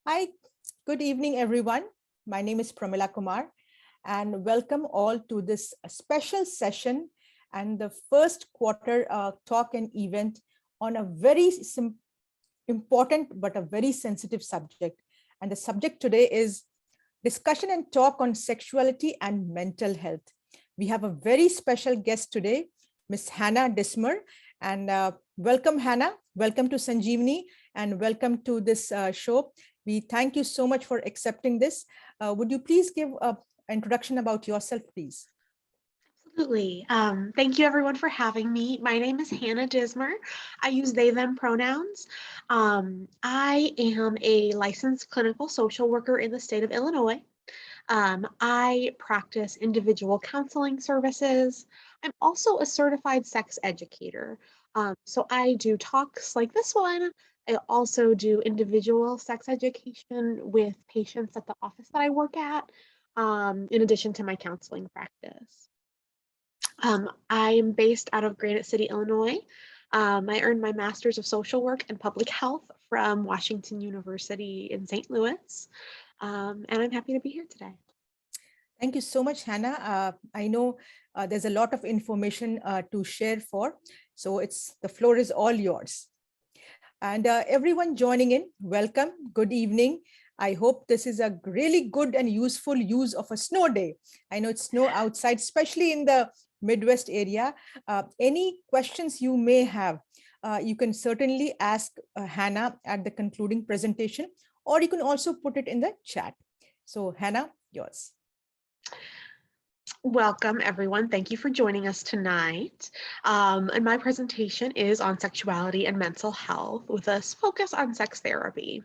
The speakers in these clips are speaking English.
Hi, good evening, everyone. My name is Pramila Kumar, and welcome all to this special session and the first quarter talk and event on a very important but a very sensitive subject. And the subject today is discussion and talk on sexuality and mental health. We have a very special guest today, Miss Hannah Dismer. And welcome, Hannah. Welcome to Sanjeevani and welcome to this show. We thank you so much for accepting this. Would you please give an introduction about yourself, please? Absolutely. Thank you everyone for having me. My name is Hannah Dismer. I use they, them pronouns. I am a licensed clinical social worker in the state of Illinois. I practice individual counseling services. I'm also a certified sex educator. So I do talks like this one. I also do individual sex education with patients at the office that I work at, in addition to my counseling practice. I'm based out of Granite City, Illinois. I earned my Master's of Social Work and Public Health from Washington University in St. Louis. And I'm happy to be here today. Thank you so much, Hannah. I know there's a lot of information to share for, so the floor is all yours. And everyone joining in, welcome, good evening. I hope this is a really good and useful use of a snow day. I know it's snow outside, especially in the Midwest area. Any questions you may have, you can certainly ask Hannah at the concluding presentation, or you can also put it in the chat. So Hannah, yours. Welcome, everyone. Thank you for joining us tonight. And my presentation is on sexuality and mental health with a focus on sex therapy.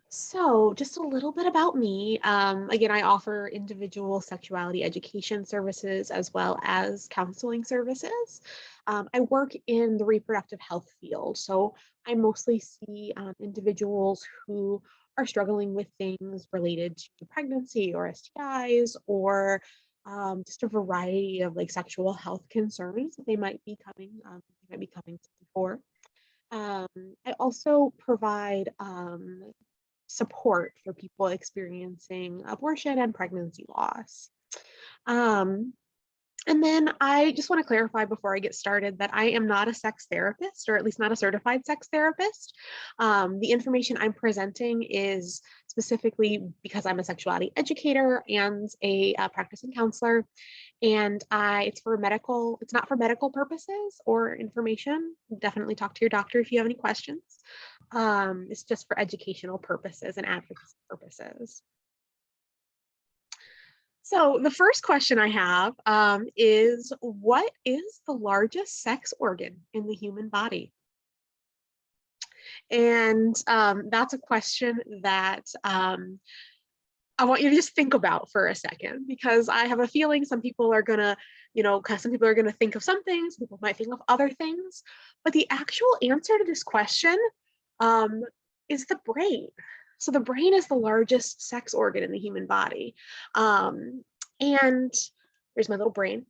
So just a little bit about me. Again, I offer individual sexuality education services as well as counseling services. I work in the reproductive health field, so I mostly see individuals who are struggling with things related to pregnancy or STIs or just a variety of like sexual health concerns that they might be coming for. I also provide support for people experiencing abortion and pregnancy loss. Um, and then I just want to clarify before I get started that I am not a sex therapist, or at least not a certified sex therapist. The information I'm presenting is specifically because I'm a sexuality educator and a practicing counselor, and it's not for medical purposes or information. Definitely talk to your doctor if you have any questions. It's just for educational purposes and advocacy purposes. So the first question I have is, what is the largest sex organ in the human body? And that's a question that I want you to just think about for a second, because I have a feeling some people are gonna, some people are gonna think of some things, people might think of other things, but the actual answer to this question is the brain. So the brain is the largest sex organ in the human body. And there's my little brain.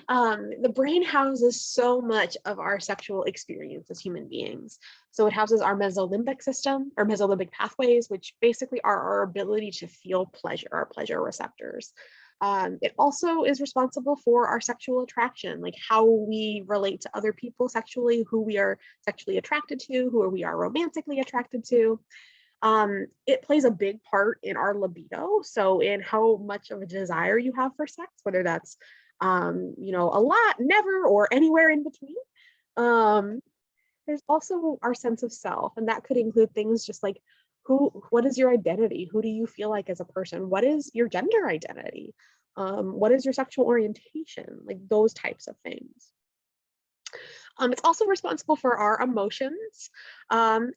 The brain houses so much of our sexual experience as human beings. So it houses our mesolimbic system, or mesolimbic pathways, which basically are our ability to feel pleasure, our pleasure receptors. It also is responsible for our sexual attraction, like how we relate to other people sexually, who we are sexually attracted to, who we are romantically attracted to. It plays a big part in our libido, so in how much of a desire you have for sex, whether that's a lot, never, or anywhere in between. There's also our sense of self, and that could include things just like what is your identity? Who do you feel like as a person? What is your gender identity? What is your sexual orientation? Like those types of things. It's also responsible for our emotions, and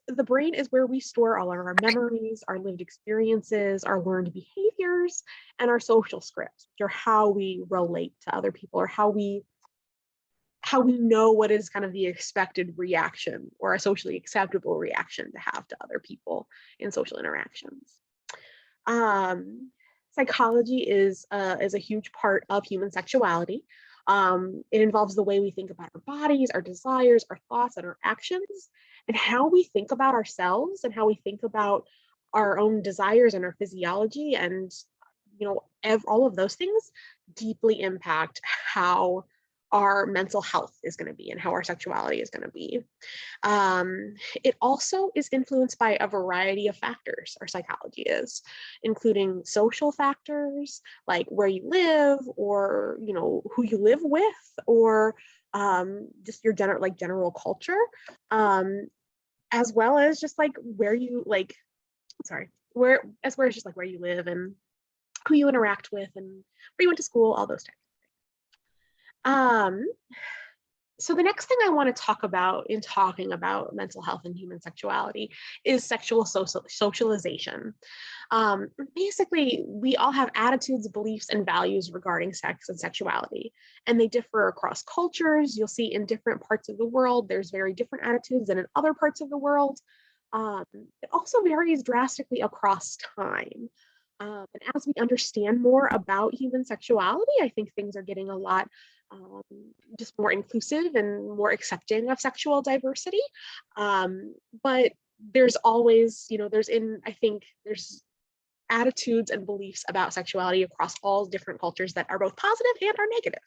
the brain is where we store all of our memories, our lived experiences, our learned behaviors, and our social scripts, which are how we relate to other people, or how we know what is kind of the expected reaction or a socially acceptable reaction to have to other people in social interactions. Psychology is a huge part of human sexuality. It involves the way we think about our bodies, our desires, our thoughts, and our actions. And how we think about ourselves and how we think about our own desires and our physiology and all of those things deeply impact how our mental health is going to be and how our sexuality is going to be. It also is influenced by a variety of factors, our psychology is, including social factors like where you live or who you live with, or just your general culture, as well as just like where you where you live and who you interact with and where you went to school, all those types of things. So the next thing I want to talk about in talking about mental health and human sexuality is sexual socialization. Basically, we all have attitudes, beliefs, and values regarding sex and sexuality, and they differ across cultures. You'll see in different parts of the world, there's very different attitudes than in other parts of the world. It also varies drastically across time. And as we understand more about human sexuality, I think things are getting a lot just more inclusive and more accepting of sexual diversity. But there's always, there's attitudes and beliefs about sexuality across all different cultures that are both positive and are negative.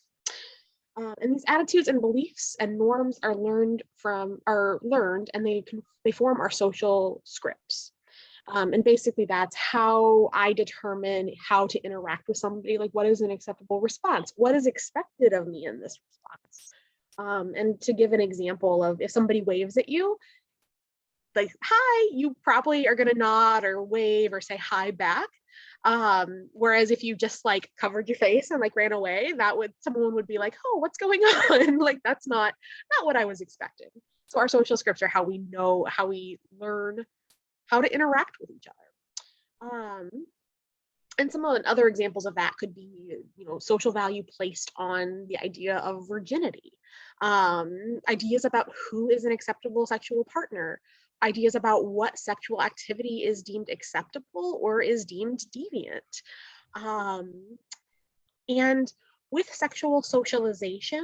And these attitudes and beliefs and norms are learned and they form our social scripts. And basically that's how I determine how to interact with somebody, like what is an acceptable response? What is expected of me in this response? And to give an example of if somebody waves at you, like, hi, you probably are gonna nod or wave or say hi back. Whereas if you just like covered your face and like ran away, someone would be like, oh, what's going on? Like, that's not what I was expecting. So our social scripts are how we learn how to interact with each other. And some other examples of that could be, social value placed on the idea of virginity, ideas about who is an acceptable sexual partner, ideas about what sexual activity is deemed acceptable or is deemed deviant. And with sexual socialization,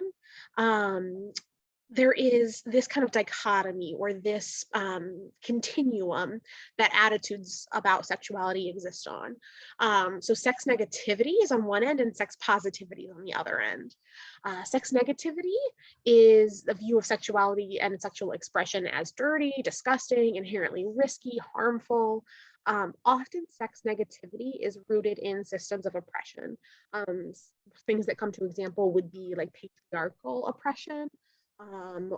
there is this kind of dichotomy or this continuum that attitudes about sexuality exist on. So sex negativity is on one end and sex positivity is on the other end. Sex negativity is the view of sexuality and sexual expression as dirty, disgusting, inherently risky, harmful. Often sex negativity is rooted in systems of oppression. Things that come to example would be like patriarchal oppression,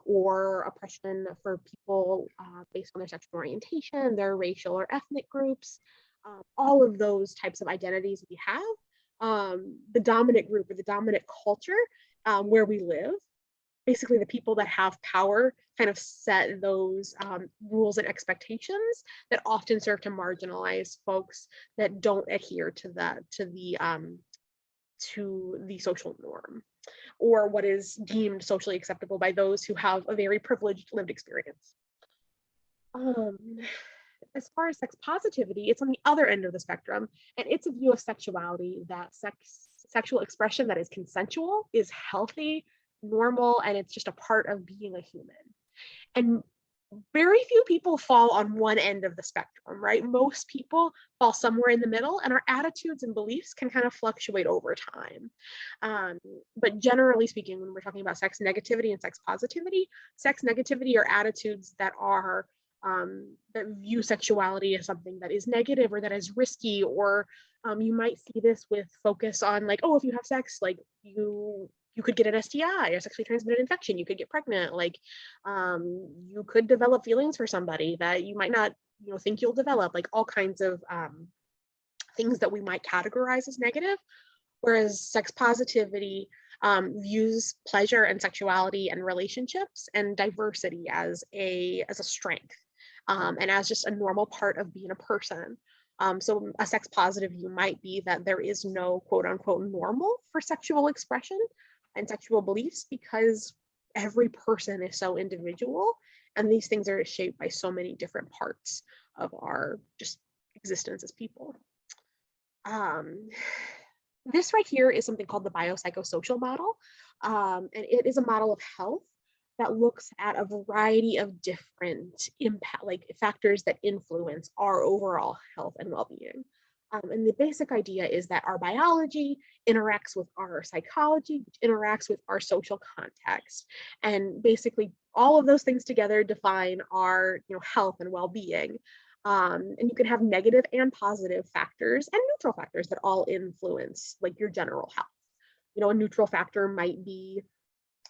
or oppression for people based on their sexual orientation, their racial or ethnic groups, all of those types of identities we have. The dominant group or the dominant culture where we live, basically the people that have power kind of set those rules and expectations that often serve to marginalize folks that don't adhere to the social norm, or what is deemed socially acceptable by those who have a very privileged lived experience. As far as sex positivity, it's on the other end of the spectrum, and it's a view of sexuality that sexual expression that is consensual, is healthy, normal, and it's just a part of being a human. And very few people fall on one end of the spectrum, right? Most people fall somewhere in the middle, and our attitudes and beliefs can kind of fluctuate over time. But generally speaking, when we're talking about sex negativity and sex negativity are attitudes that are that view sexuality as something that is negative or that is risky, or you might see this with focus on like, oh, if you have sex, like you could get an STI or sexually transmitted infection, you could get pregnant, like you could develop feelings for somebody that you might not think you'll develop, like all kinds of things that we might categorize as negative. Whereas sex positivity views pleasure and sexuality and relationships and diversity as a strength, and as just a normal part of being a person. So a sex positive view might be that there is no quote unquote normal for sexual expression and sexual beliefs, because every person is so individual, and these things are shaped by so many different parts of our just existence as people. This right here is something called the biopsychosocial model, and it is a model of health that looks at a variety of different impact, like factors that influence our overall health and well-being. And the basic idea is that our biology interacts with our psychology, which interacts with our social context. And basically all of those things together define our health and well-being. And you can have negative and positive factors and neutral factors that all influence like your general health. A neutral factor might be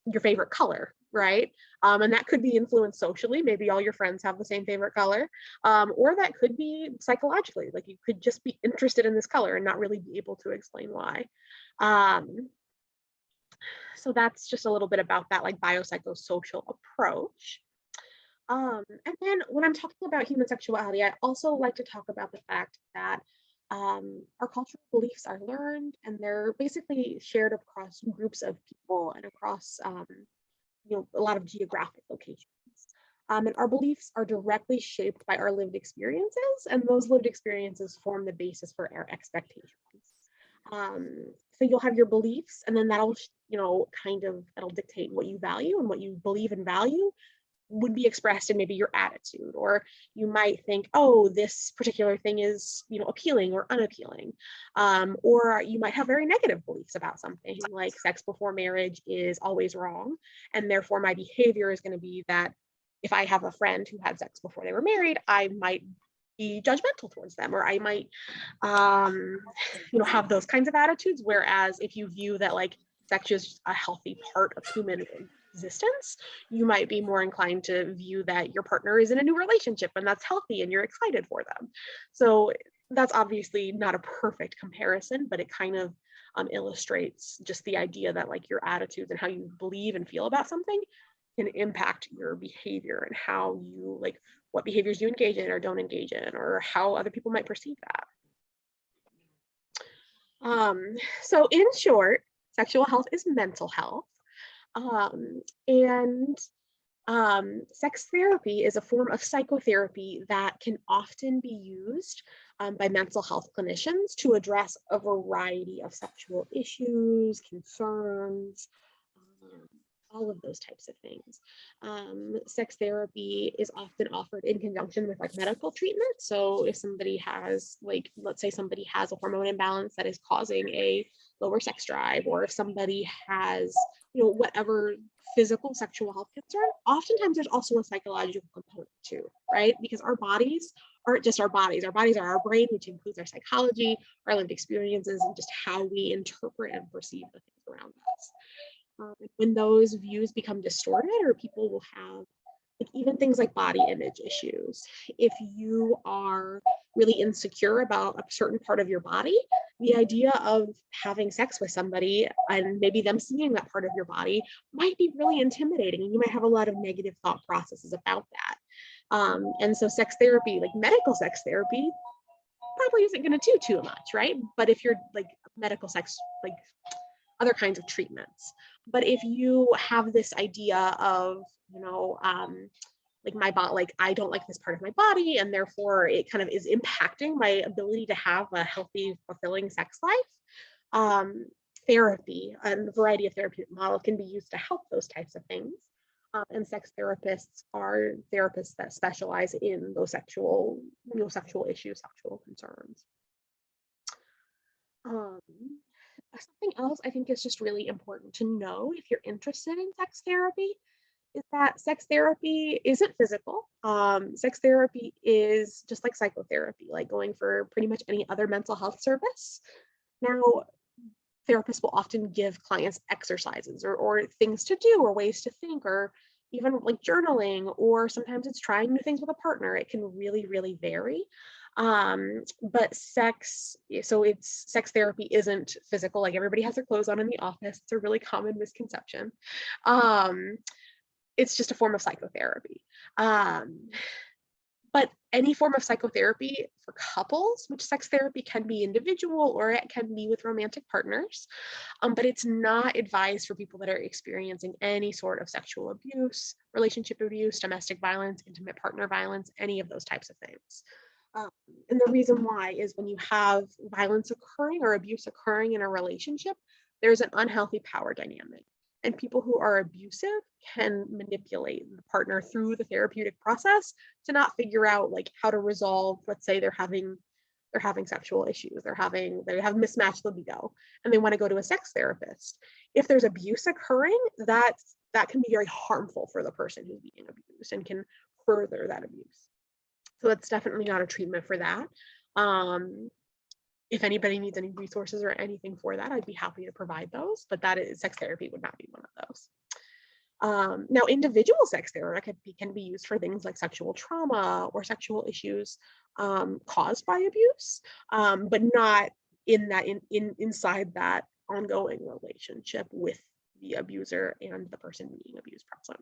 your favorite color, right? And that could be influenced socially. Maybe all your friends have the same favorite color. Or that could be psychologically, like you could just be interested in this color and not really be able to explain why. So that's just a little bit about that like biopsychosocial approach. And then when I'm talking about human sexuality, I also like to talk about the fact that our cultural beliefs are learned and they're basically shared across groups of people and across a lot of geographic locations. And our beliefs are directly shaped by our lived experiences, and those lived experiences form the basis for our expectations. So you'll have your beliefs, and then that'll that'll dictate what you value, and what you believe and value would be expressed in maybe your attitude. Or you might think, oh, this particular thing is appealing or unappealing. Or you might have very negative beliefs about something, like sex before marriage is always wrong, and therefore my behavior is going to be that if I have a friend who had sex before they were married, I might be judgmental towards them, or I might have those kinds of attitudes. Whereas if you view that like sex is a healthy part of human existence, you might be more inclined to view that your partner is in a new relationship and that's healthy and you're excited for them. So that's obviously not a perfect comparison, but it kind of illustrates just the idea that like your attitudes and how you believe and feel about something can impact your behavior and how you like what behaviors you engage in or don't engage in, or how other people might perceive that. So in short, sexual health is mental health. And sex therapy is a form of psychotherapy that can often be used by mental health clinicians to address a variety of sexual issues, concerns, all of those types of things. Sex therapy is often offered in conjunction with like medical treatment. So if somebody has like, let's say somebody has a hormone imbalance that is causing a lower sex drive, or if somebody has, whatever physical sexual health concern, oftentimes there's also a psychological component too, right? Because our bodies aren't just our bodies. Our bodies are our brain, which includes our psychology, our lived experiences, and just how we interpret and perceive the things around us. When those views become distorted, or people will have like even things like body image issues. If you are really insecure about a certain part of your body, the idea of having sex with somebody and maybe them seeing that part of your body might be really intimidating, and you might have a lot of negative thought processes about that. And so sex therapy, like medical sex therapy, probably isn't going to do too much, right? But if you're like medical sex, like other kinds of treatments. But if you have this idea of, like my body, like I don't like this part of my body, and therefore it kind of is impacting my ability to have a healthy, fulfilling sex life, therapy and a variety of therapeutic models can be used to help those types of things. And sex therapists are therapists that specialize in those sexual issues, sexual concerns. Something else I think is just really important to know if you're interested in sex therapy is that sex therapy isn't physical. Sex therapy is just like psychotherapy, like going for pretty much any other mental health service. Now, therapists will often give clients exercises or things to do, or ways to think, or even like journaling, or sometimes it's trying new things with a partner. It can really, really vary. But sex therapy isn't physical, like everybody has their clothes on in the office. It's a really common misconception. It's just a form of psychotherapy. But any form of psychotherapy for couples, which sex therapy can be individual or it can be with romantic partners, but it's not advised for people that are experiencing any sort of sexual abuse, relationship abuse, domestic violence, intimate partner violence, any of those types of things. And the reason why is when you have violence occurring or abuse occurring in a relationship, there's an unhealthy power dynamic. And people who are abusive can manipulate the partner through the therapeutic process to not figure out like how to resolve, let's say they're having sexual issues, they have mismatched libido, and they want to go to a sex therapist. If there's abuse occurring, that can be very harmful for the person who's being abused and can further that abuse. So that's definitely not a treatment for that. If anybody needs any resources or anything for that, I'd be happy to provide those, but sex therapy would not be one of those. Now, individual sex therapy can be used for things like sexual trauma or sexual issues caused by abuse, but not inside that ongoing relationship with the abuser and the person being abused present.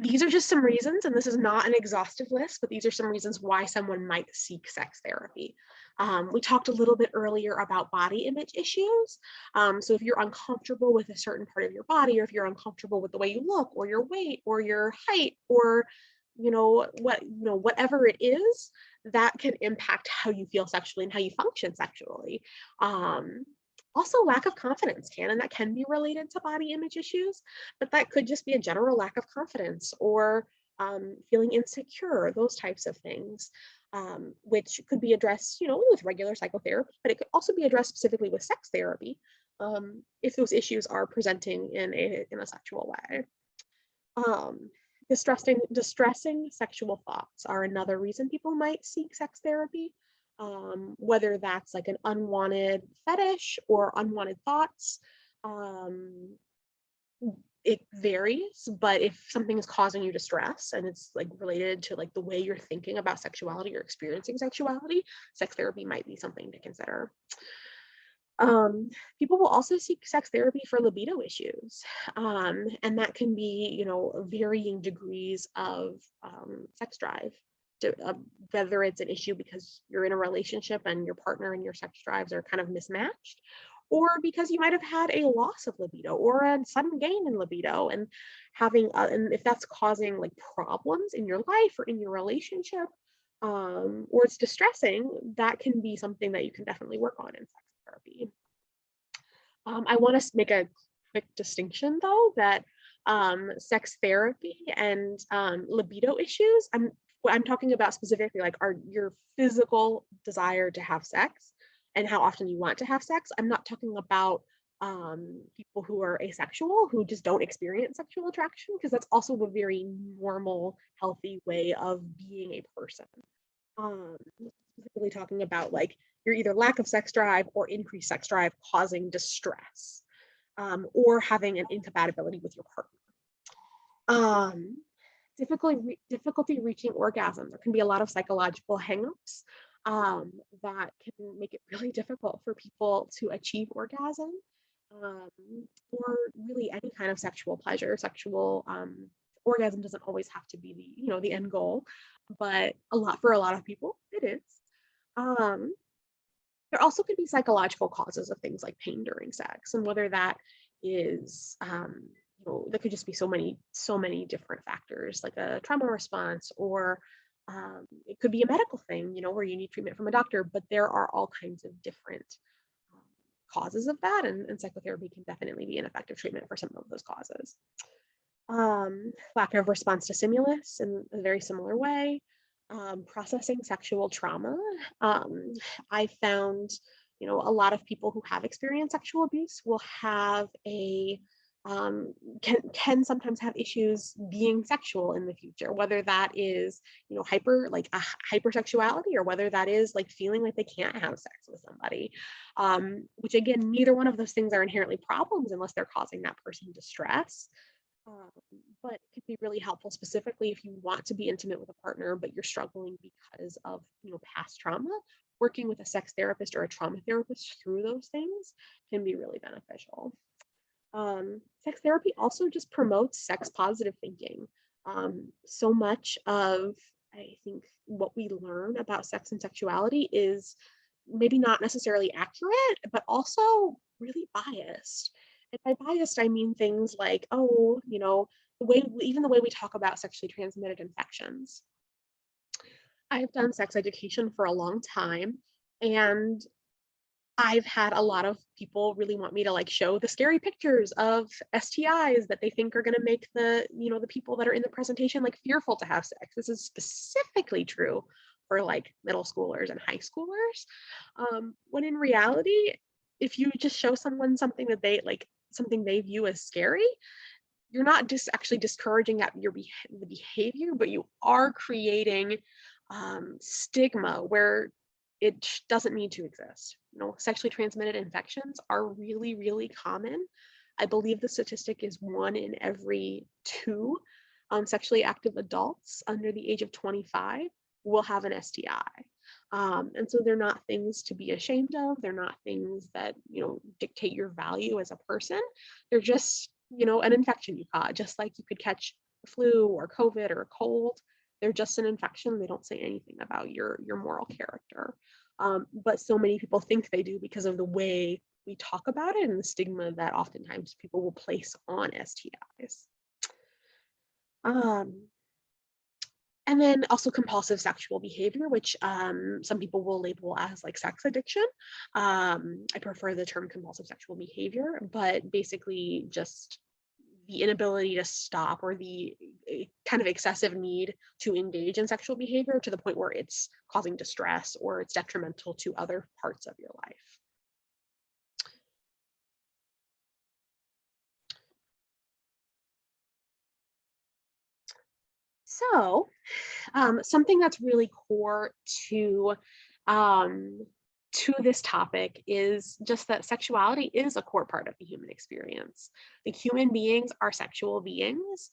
These are just some reasons, and this is not an exhaustive list, but these are some reasons why someone might seek sex therapy. We talked a little bit earlier about body image issues. So if you're uncomfortable with a certain part of your body, or if you're uncomfortable with the way you look, or your weight, or your height, or whatever it is, that can impact how you feel sexually and how you function sexually. Also, lack of confidence and that can be related to body image issues, but that could just be a general lack of confidence or feeling insecure, those types of things, which could be addressed, with regular psychotherapy, but it could also be addressed specifically with sex therapy if those issues are presenting in a sexual way. Distressing sexual thoughts are another reason people might seek sex therapy. Whether that's like an unwanted fetish or unwanted thoughts. It varies, but if something is causing you distress and it's like related to like the way you're thinking about sexuality or experiencing sexuality, sex therapy might be something to consider. People will also seek sex therapy for libido issues, and that can be, varying degrees of sex drive. Whether it's an issue because you're in a relationship and your partner and your sex drives are kind of mismatched, or because you might have had a loss of libido or a sudden gain in libido, and and if that's causing like problems in your life or in your relationship, or it's distressing, that can be something that you can definitely work on in sex therapy. I want to make a quick distinction though that sex therapy and libido issues, I'm talking about specifically like your physical desire to have sex and how often you want to have sex. I'm not talking about people who are asexual, who just don't experience sexual attraction, because that's also a very normal, healthy way of being a person. Specifically talking about like your either lack of sex drive or increased sex drive causing distress, or having an incompatibility with your partner. Difficulty reaching orgasm. There can be a lot of psychological hangups that can make it really difficult for people to achieve orgasm, or really any kind of sexual pleasure. Orgasm doesn't always have to be the end goal, but for a lot of people it is. There also could be psychological causes of things like pain during sex, and whether that is there could just be so many different factors, like a trauma response, or it could be a medical thing, where you need treatment from a doctor, but there are all kinds of different causes of that, and psychotherapy can definitely be an effective treatment for some of those causes. Lack of response to stimulus in a very similar way. Processing sexual trauma. I found, a lot of people who have experienced sexual abuse will have can sometimes have issues being sexual in the future, whether that is, hypersexuality, or whether that is like feeling like they can't have sex with somebody, which again, neither one of those things are inherently problems unless they're causing that person distress. But it can be really helpful, specifically if you want to be intimate with a partner, but you're struggling because of past trauma. Working with a sex therapist or a trauma therapist through those things can be really beneficial. Sex therapy also just promotes sex positive thinking. So much of, I think, what we learn about sex and sexuality is maybe not necessarily accurate, but also really biased. And by biased, I mean things like, the way we talk about sexually transmitted infections. I've done sex education for a long time, and I've had a lot of people really want me to like show the scary pictures of STIs that they think are going to make the people that are in the presentation like fearful to have sex. This is specifically true for like middle schoolers and high schoolers. When in reality, if you just show someone something that they like, something they view as scary, you're not just actually discouraging the behavior, but you are creating stigma where it doesn't need to exist. Sexually transmitted infections are really, really common. I believe the statistic is 1 in every 2 sexually active adults under the age of 25 will have an STI. And so they're not things to be ashamed of. They're not things that, dictate your value as a person. They're just, an infection you caught, just like you could catch the flu or COVID or a cold. They're just an infection. They don't say anything about your moral character. But so many people think they do because of the way we talk about it and the stigma that oftentimes people will place on STIs. And then also compulsive sexual behavior, which some people will label as like sex addiction. I prefer the term compulsive sexual behavior, but basically just the inability to stop or the kind of excessive need to engage in sexual behavior to the point where it's causing distress or it's detrimental to other parts of your life. So something that's really core to this topic is just that sexuality is a core part of the human experience. The human beings are sexual beings.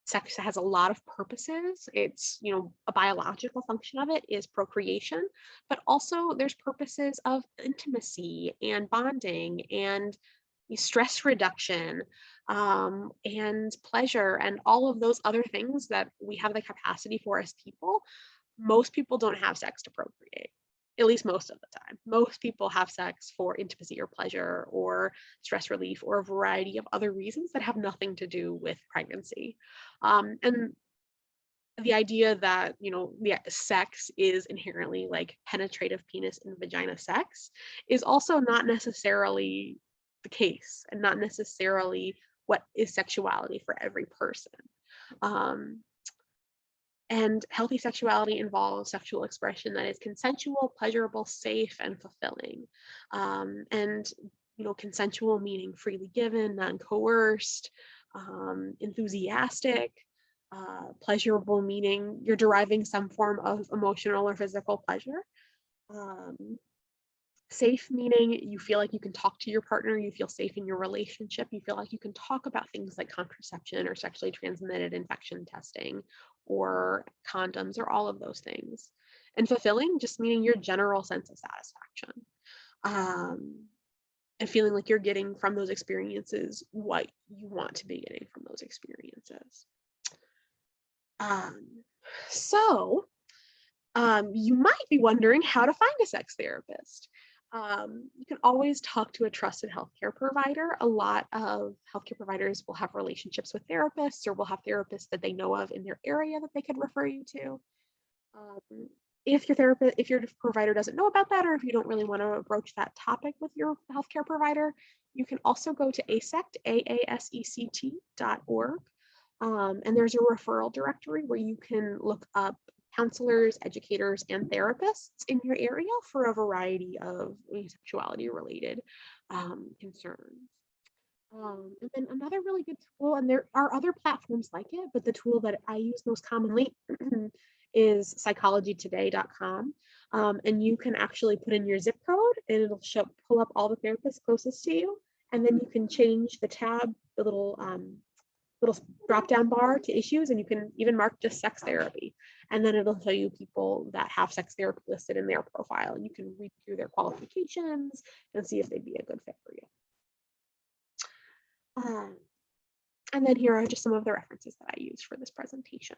Sex has a lot of purposes. It's, a biological function of it is procreation, but also there's purposes of intimacy and bonding and stress reduction, and pleasure and all of those other things that we have the capacity for as people. Most people don't have sex to procreate, at least most of the time. Most people have sex for intimacy or pleasure or stress relief or a variety of other reasons that have nothing to do with pregnancy. And the idea that, the sex is inherently like penetrative penis and vagina sex is also not necessarily the case and not necessarily what is sexuality for every person. And healthy sexuality involves sexual expression that is consensual, pleasurable, safe, and fulfilling. And, consensual meaning freely given, non-coerced, enthusiastic, pleasurable meaning you're deriving some form of emotional or physical pleasure. Safe meaning you feel like you can talk to your partner, you feel safe in your relationship, you feel like you can talk about things like contraception or sexually transmitted infection testing or condoms or all of those things. And fulfilling just meaning your general sense of satisfaction. And feeling like you're getting from those experiences what you want to be getting from those experiences. So you might be wondering how to find a sex therapist. You can always talk to a trusted healthcare provider. A lot of healthcare providers will have relationships with therapists or will have therapists that they know of in their area that they could refer you to. If your provider doesn't know about that, or if you don't really want to broach that topic with your healthcare provider, you can also go to AASECT, AASECT.org. And there's a referral directory where you can look up counselors, educators, and therapists in your area for a variety of sexuality related concerns. And then another really good tool, and there are other platforms like it, but the tool that I use most commonly is psychologytoday.com. And you can actually put in your zip code and it'll pull up all the therapists closest to you. And then you can change the tab, the little drop down bar to issues, and you can even mark just sex therapy. And then it'll show you people that have sex therapy listed in their profile. And you can read through their qualifications and see if they'd be a good fit for you. And then here are just some of the references that I used for this presentation.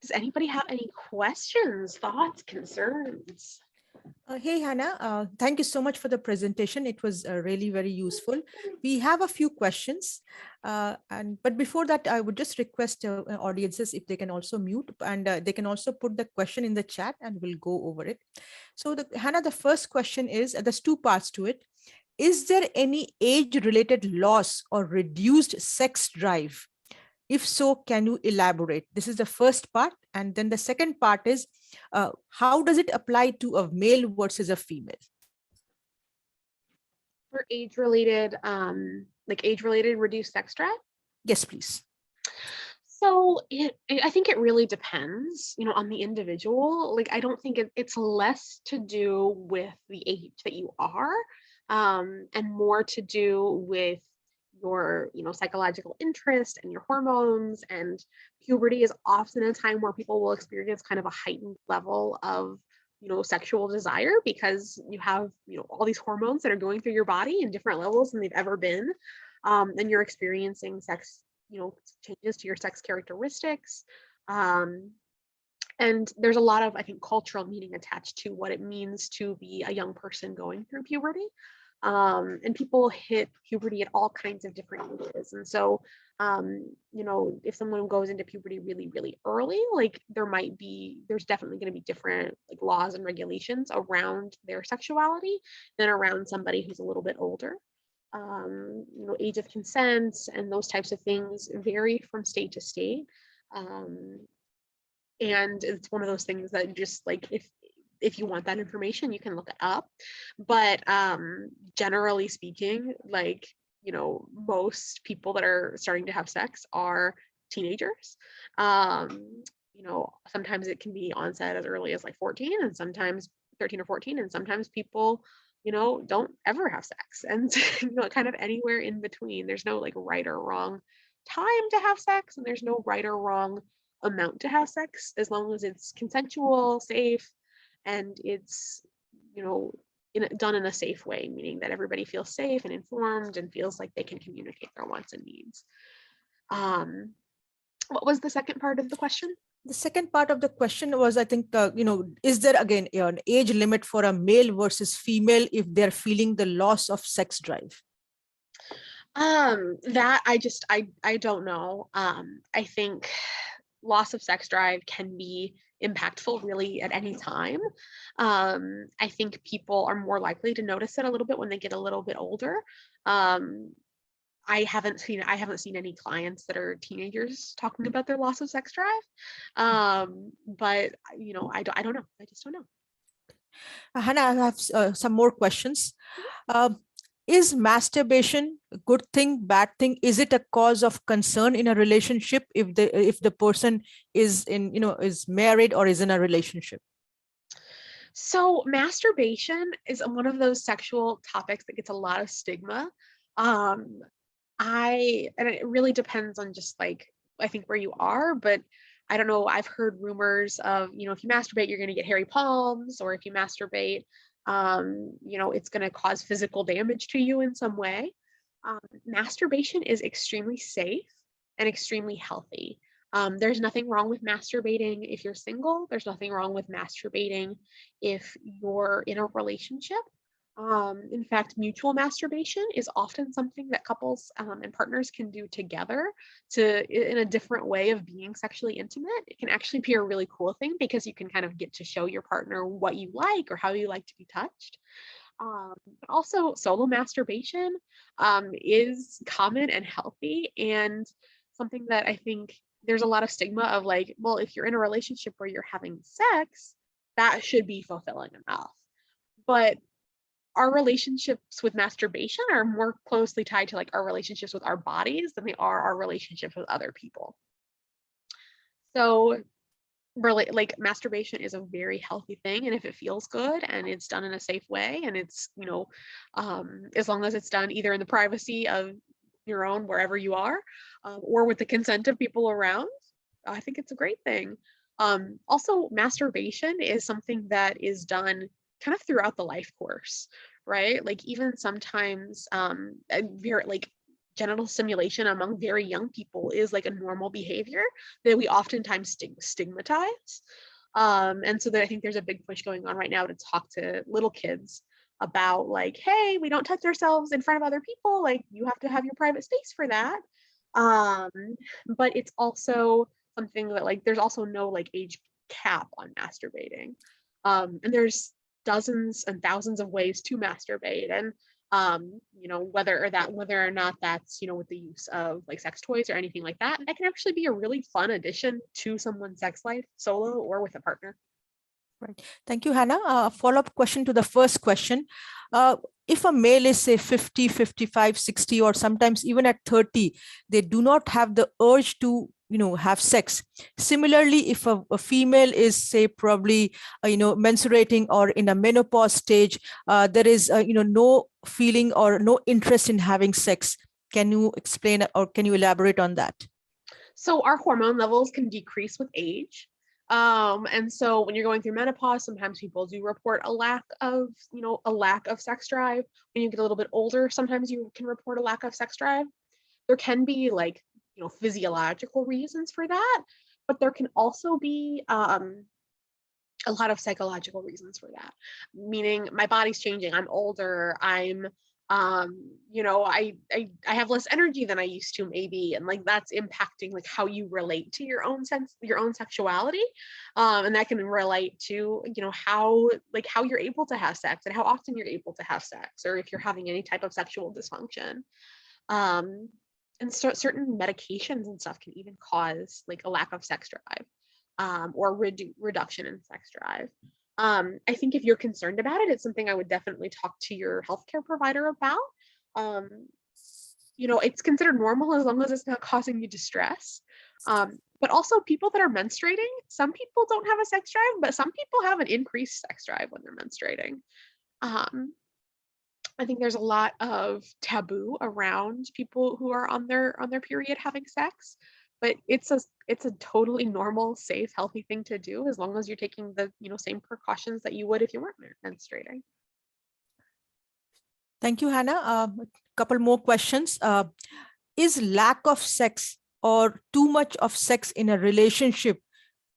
Does anybody have any questions, thoughts, concerns? Hey, Hannah, thank you so much for the presentation. It was really very useful. We have a few questions. But before that, I would just request audiences if they can also mute and they can also put the question in the chat and we'll go over it. So, Hannah, the first question is, there's two parts to it. Is there any age-related loss or reduced sex drive? If so, can you elaborate? This is the first part. And then the second part is, how does it apply to a male versus a female? For age-related, like age-related reduced sex drive? Yes, please. So I think it really depends, on the individual. Like, I don't think it's less to do with the age that you are, and more to do with your, psychological interest and your hormones. And puberty is often a time where people will experience kind of a heightened level of, sexual desire because you have, all these hormones that are going through your body in different levels than they've ever been. And you're experiencing sex, changes to your sex characteristics. Um, and there's a lot of, I think, cultural meaning attached to what it means to be a young person going through puberty. And people hit puberty at all kinds of different ages. And so, if someone goes into puberty really, really early, like there's definitely going to be different like laws and regulations around their sexuality than around somebody who's a little bit older. Age of consent and those types of things vary from state to state. And it's one of those things that just like if you want that information, you can look it up. But generally speaking, like, most people that are starting to have sex are teenagers. Sometimes it can be onset as early as like 14 and sometimes 13 or 14, and sometimes people don't ever have sex, and kind of anywhere in between. There's no like right or wrong time to have sex, and there's no right or wrong amount to have sex, as long as it's consensual, safe, and it's done in a safe way, meaning that everybody feels safe and informed and feels like they can communicate their wants and needs. What was the second part of the question? The second part of the question was, I think, is there again an age limit for a male versus female if they're feeling the loss of sex drive? That I don't know. I think loss of sex drive can be impactful really at any time. I think people are more likely to notice it a little bit when they get a little bit older. I haven't seen any clients that are teenagers talking about their loss of sex drive. But I don't know. I just don't know. Hannah, I have some more questions. Is masturbation a good thing, bad thing? Is it a cause of concern in a relationship if the person is is married or is in a relationship? So masturbation is one of those sexual topics that gets a lot of stigma. Um, and it really depends on just like, I think where you are, but I don't know. I've heard rumors of, if you masturbate, you're going to get hairy palms, or if you masturbate, it's going to cause physical damage to you in some way. Masturbation is extremely safe and extremely healthy. There's nothing wrong with masturbating if you're single. There's nothing wrong with masturbating if you're in a relationship. In fact, mutual masturbation is often something that couples and partners can do together in a different way of being sexually intimate. It can actually be a really cool thing because you can kind of get to show your partner what you like or how you like to be touched. But also solo masturbation is common and healthy, and something that I think there's a lot of stigma of like, well, if you're in a relationship where you're having sex, that should be fulfilling enough. But our relationships with masturbation are more closely tied to like our relationships with our bodies than they are our relationships with other people. So really, like, masturbation is a very healthy thing, and if it feels good and it's done in a safe way, and it's as long as it's done either in the privacy of your own wherever you are, or with the consent of people around, I think it's a great thing. Also, masturbation is something that is done kind of throughout the life course, right? Like even sometimes very like genital stimulation among very young people is like a normal behavior that we oftentimes stigmatize. And so I think there's a big push going on right now to talk to little kids about like, hey, we don't touch ourselves in front of other people. Like you have to have your private space for that. Um, but it's also something that like there's also no like age cap on masturbating. And there's dozens and thousands of ways to masturbate. And whether or not that's, with the use of like sex toys or anything like that, that can actually be a really fun addition to someone's sex life, solo or with a partner. Right. Thank you, Hannah. A follow-up question to the first question. If a male is say 50, 55, 60, or sometimes even at 30, they do not have the urge to, have sex. Similarly, if a female is say probably, menstruating or in a menopause stage, there is, no feeling or no interest in having sex. Can you explain or can you elaborate on that? So our hormone levels can decrease with age. And so when you're going through menopause, sometimes people do report a lack of sex drive. When you get a little bit older, sometimes you can report a lack of sex drive. There can be like, physiological reasons for that, but there can also be a lot of psychological reasons for that. Meaning my body's changing, I'm older, I'm I have less energy than I used to maybe, and like that's impacting like how you relate to your own sexuality, and that can relate to how you're able to have sex and how often you're able to have sex, or if you're having any type of sexual dysfunction. And certain medications and stuff can even cause like a lack of sex drive, or reduction in sex drive. I think if you're concerned about it, it's something I would definitely talk to your healthcare provider about. It's considered normal as long as it's not causing you distress. But also people that are menstruating, some people don't have a sex drive, but some people have an increased sex drive when they're menstruating. I think there's a lot of taboo around people who are on their period having sex, but it's a totally normal, safe, healthy thing to do as long as you're taking the same precautions that you would if you weren't menstruating. Thank you, Hannah. A couple more questions. Is lack of sex or too much of sex in a relationship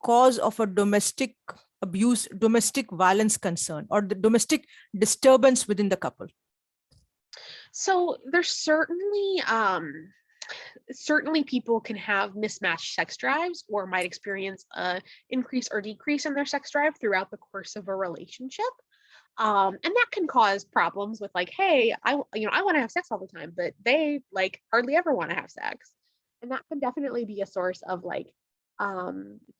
cause of a domestic abuse, domestic violence concern, or the domestic disturbance within the couple? So there's certainly people can have mismatched sex drives or might experience a increase or decrease in their sex drive throughout the course of a relationship. And that can cause problems with like, hey, I want to have sex all the time, but they like hardly ever want to have sex. And that can definitely be a source of like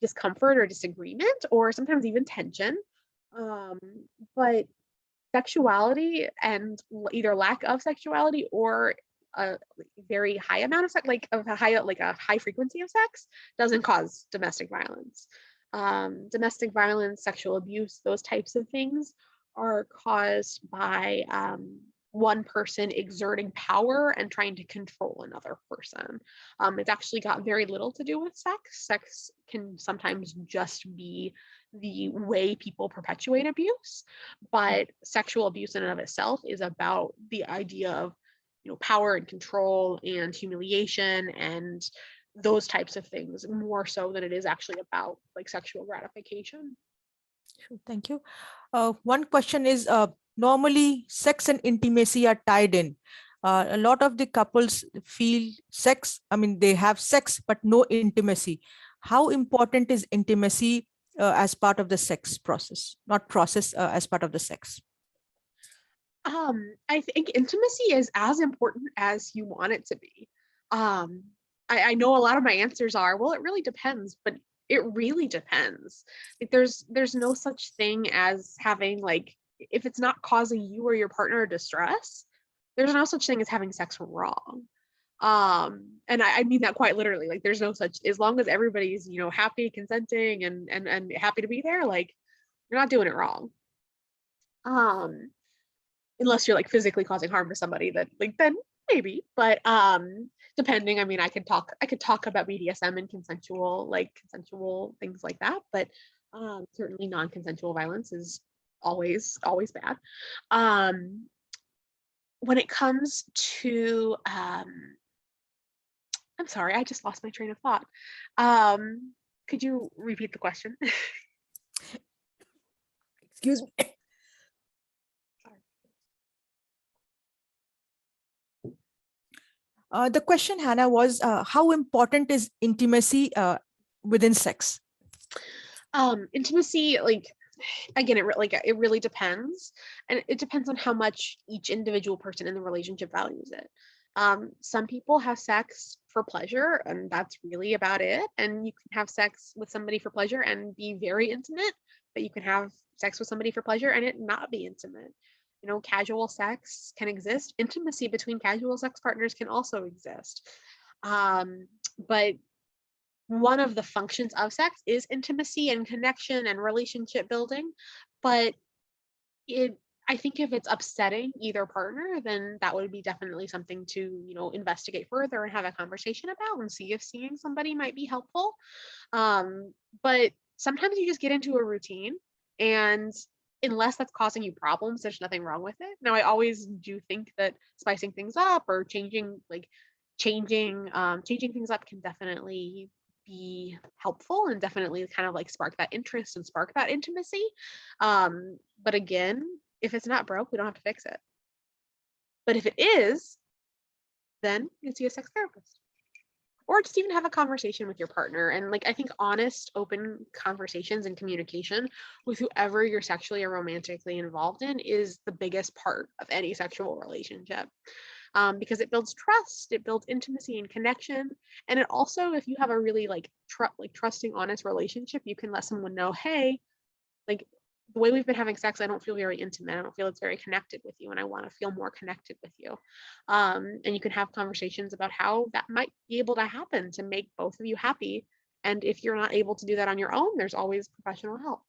discomfort or disagreement, or sometimes even tension. But sexuality and either lack of sexuality or a very high amount of sex, like a high frequency of sex, doesn't cause domestic violence. Domestic violence, sexual abuse, those types of things are caused by one person exerting power and trying to control another person. It's actually got very little to do with sex. Sex can sometimes just be the way people perpetuate abuse, but sexual abuse in and of itself is about the idea of power and control and humiliation and those types of things, more so than it is actually about like sexual gratification. Thank you. One question is, normally sex and intimacy are tied in. A lot of the couples feel they have sex, but no intimacy. How important is intimacy as part of the sex process, not process, as part of the sex? I think intimacy is as important as you want it to be. I know a lot of my answers are, well, it really depends, but it really depends. Like there's no such thing as having like, if it's not causing you or your partner distress, there's no such thing as having sex wrong. And I mean that quite literally. Like there's no such, as long as everybody's happy, consenting, and happy to be there, like you're not doing it wrong. Unless you're like physically causing harm to somebody, that like then maybe, but depending, I mean, I could talk about BDSM and consensual things like that, but certainly non-consensual violence is always bad. When it comes to I'm sorry, I just lost my train of thought. Could you repeat the question? Excuse me. The question, Hannah, was how important is intimacy within sex? Intimacy, like, again, it really depends, and it depends on how much each individual person in the relationship values it. Some people have sex for pleasure, and that's really about it. And you can have sex with somebody for pleasure and be very intimate, but you can have sex with somebody for pleasure and it not be intimate. You know, casual sex can exist. Intimacy between casual sex partners can also exist. But one of the functions of sex is intimacy and connection and relationship building. But I think if it's upsetting either partner, then that would be definitely something to, investigate further and have a conversation about and see if seeing somebody might be helpful. But sometimes you just get into a routine, and unless that's causing you problems, there's nothing wrong with it. Now, I always do think that spicing things up or changing things up can definitely be helpful and definitely kind of like spark that interest and spark that intimacy. But again, if it's not broke, we don't have to fix it. But if it is, then you see a sex therapist. Or just even have a conversation with your partner. And I think honest, open conversations and communication with whoever you're sexually or romantically involved in is the biggest part of any sexual relationship. Because it builds trust, it builds intimacy and connection. And it also, if you have a really trusting, honest relationship, you can let someone know, hey, the way we've been having sex, I don't feel very intimate. I don't feel it's very connected with you, and I want to feel more connected with you. And you can have conversations about how that might be able to happen to make both of you happy. And if you're not able to do that on your own, there's always professional help.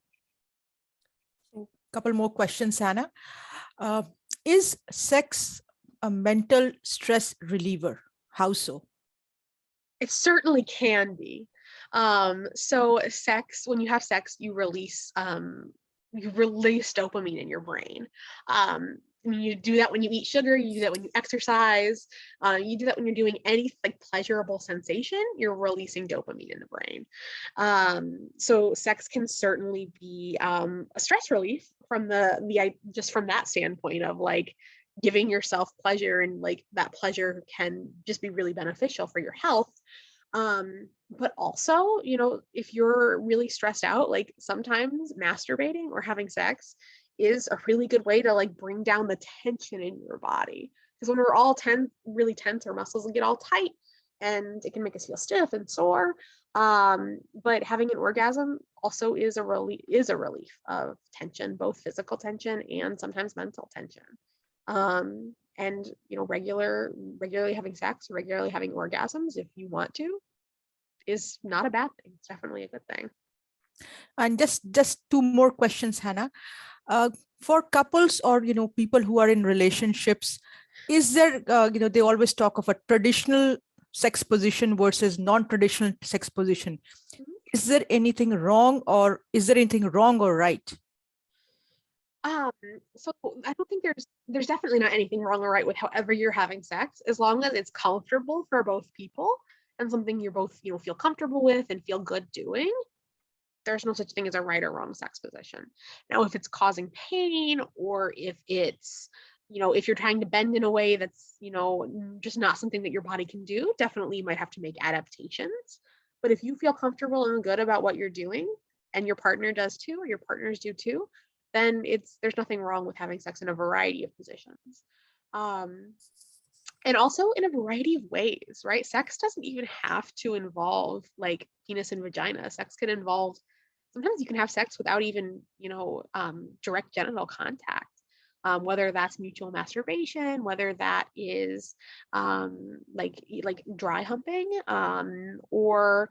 A couple more questions, Hannah. Is sex a mental stress reliever? How so? It certainly can be. So sex, when you have sex, you release dopamine in your brain. You do that when you eat sugar, you do that when you exercise, you do that when you're doing any pleasurable sensation, you're releasing dopamine in the brain. So sex can certainly be a stress relief from just from that standpoint of giving yourself pleasure, and that pleasure can just be really beneficial for your health. But also, if you're really stressed out, sometimes masturbating or having sex is a really good way to bring down the tension in your body. Because when we're all really tense, our muscles will get all tight and it can make us feel stiff and sore. But having an orgasm also is a relief of tension, both physical tension and sometimes mental tension. And regularly having sex, regularly having orgasms, if you want to, is not a bad thing. It's definitely a good thing. And just two more questions, Hannah. For couples or people who are in relationships, is there they always talk of a traditional sex position versus non-traditional sex position. Mm-hmm. Is there anything wrong, or is there anything wrong or right? So I don't think there's definitely not anything wrong or right with however you're having sex, as long as it's comfortable for both people and something you're both feel comfortable with and feel good doing. There's no such thing as a right or wrong sex position. Now, if it's causing pain, or if it's if you're trying to bend in a way that's just not something that your body can do, definitely you might have to make adaptations. But if you feel comfortable and good about what you're doing, and your partner does too, or your partners do too, then there's nothing wrong with having sex in a variety of positions. And also in a variety of ways, right? Sex doesn't even have to involve penis and vagina. Sex can involve, sometimes you can have sex without even, direct genital contact. Whether that's mutual masturbation, whether that is dry humping, or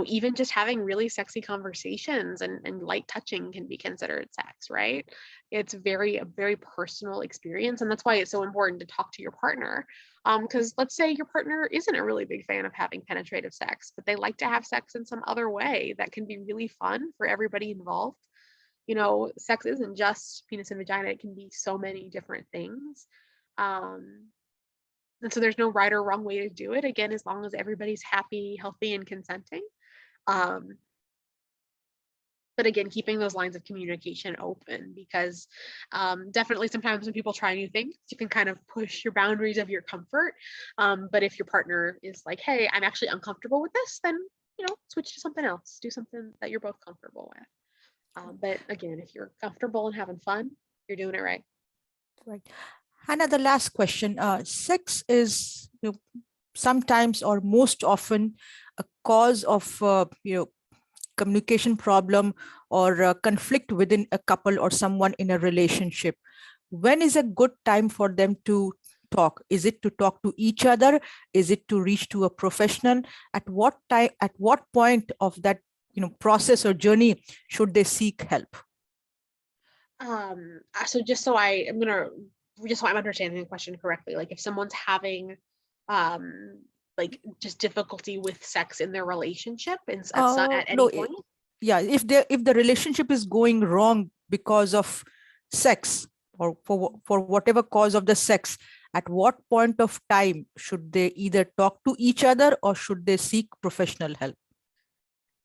even just having really sexy conversations and light touching can be considered sex, right? It's a very personal experience. And that's why it's so important to talk to your partner. Because let's say your partner isn't a really big fan of having penetrative sex, but they like to have sex in some other way that can be really fun for everybody involved. Sex isn't just penis and vagina. It can be so many different things. And so there's no right or wrong way to do it. Again, as long as everybody's happy, healthy, and consenting. But again, keeping those lines of communication open, because definitely sometimes when people try new things, you can kind of push your boundaries of your comfort. But if your partner is like, hey, I'm actually uncomfortable with this, then, switch to something else, do something that you're both comfortable with. But again, if you're comfortable and having fun, you're doing it right. Right. Hannah, the last question. Sex is sometimes or most often a cause of communication problem or conflict within a couple or someone in a relationship. When is a good time for them to talk? Is it to talk to each other? Is it to reach to a professional? At what time, at what point of that process or journey should they seek help? So just so I'm understanding the question correctly, like if someone's having like just difficulty with sex in their relationship and at any No, point. Yeah, if the relationship is going wrong because of sex or for whatever cause of the sex, at what point of time should they either talk to each other or should they seek professional help?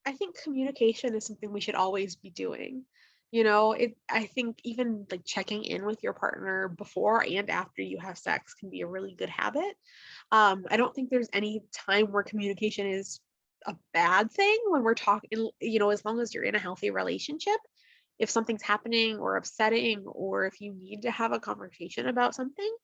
I think communication is something we should always be doing. I think even like checking in with your partner before and after you have sex can be a really good habit. I don't think there's any time where communication is a bad thing when we're talking, as long as you're in a healthy relationship. If something's happening or upsetting, or if you need to have a conversation about something,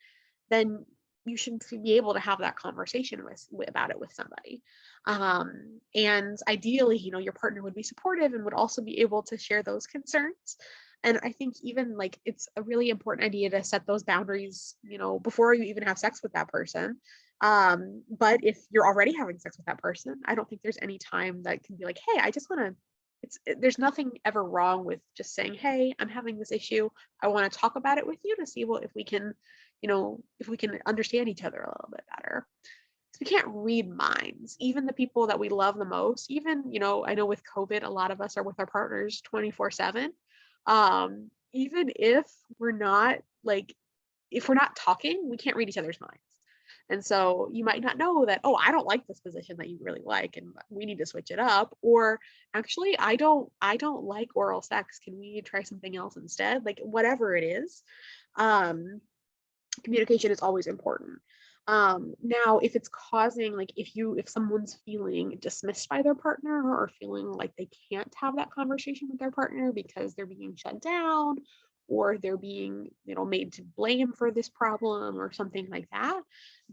then you should be able to have that conversation about it with somebody. And ideally, your partner would be supportive and would also be able to share those concerns. And I think even like it's a really important idea to set those boundaries, before you even have sex with that person. But if you're already having sex with that person, I don't think there's any time that can be like, hey, I just want to. There's nothing ever wrong with just saying, hey, I'm having this issue. I want to talk about it with you to see if we can, if we can understand each other a little bit better. We can't read minds. Even the people that we love the most, even, I know with COVID, a lot of us are with our partners 24/7. Even if we're not talking, we can't read each other's minds. And so you might not know that, oh, I don't like this position that you really like and we need to switch it up. Or actually, I don't like oral sex. Can we try something else instead? Like whatever it is. Communication is always important. Now, if it's causing, like if someone's feeling dismissed by their partner or feeling like they can't have that conversation with their partner because they're being shut down or they're being, made to blame for this problem or something like that,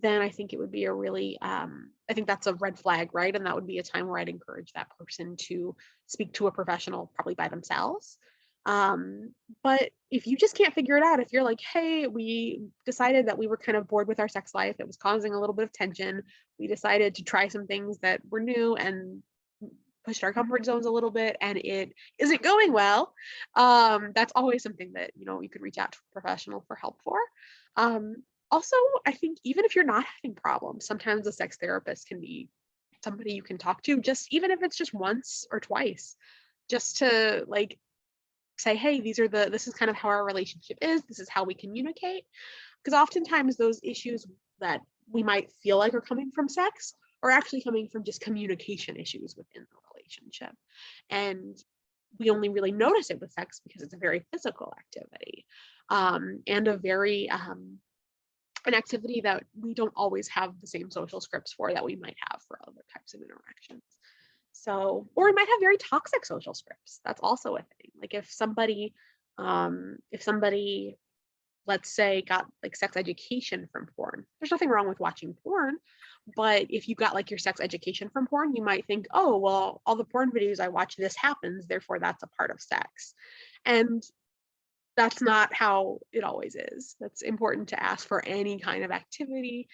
then I think it would be I think that's a red flag, right? And that would be a time where I'd encourage that person to speak to a professional, probably by themselves. But if you just can't figure it out, if you're like, hey, we decided that we were kind of bored with our sex life, it was causing a little bit of tension, we decided to try some things that were new and pushed our comfort zones a little bit and it isn't going well, that's always something that you could reach out to a professional for help for. Also, I think even if you're not having problems, sometimes a sex therapist can be somebody you can talk to, just even if it's just once or twice, just to like say, hey, this is kind of how our relationship is, this is how we communicate. Because oftentimes those issues that we might feel like are coming from sex are actually coming from just communication issues within the relationship. And we only really notice it with sex because it's a very physical activity, and a very an activity that we don't always have the same social scripts for that we might have for other types of interactions. So, or we might have very toxic social scripts. That's also a thing. Like if somebody, let's say, got like sex education from porn, there's nothing wrong with watching porn. But if you got like your sex education from porn, you might think, oh, well, all the porn videos I watch, this happens, therefore that's a part of sex. And that's not how it always is. That's important to ask for any kind of activity.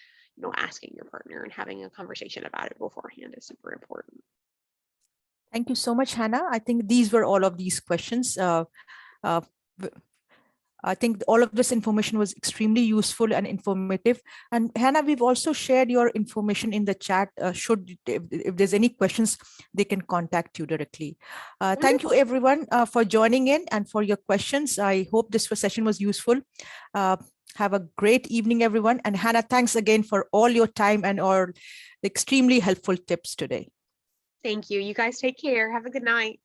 Asking your partner and having a conversation about it beforehand is super important. Thank you so much, Hannah. I think these were all of these questions. I think all of this information was extremely useful and informative. And Hannah, we've also shared your information in the chat. If there's any questions, they can contact you directly. Thank you everyone for joining in and for your questions. I hope this session was useful. Have a great evening, everyone. And Hannah, thanks again for all your time and all extremely helpful tips today. Thank you. You guys take care. Have a good night.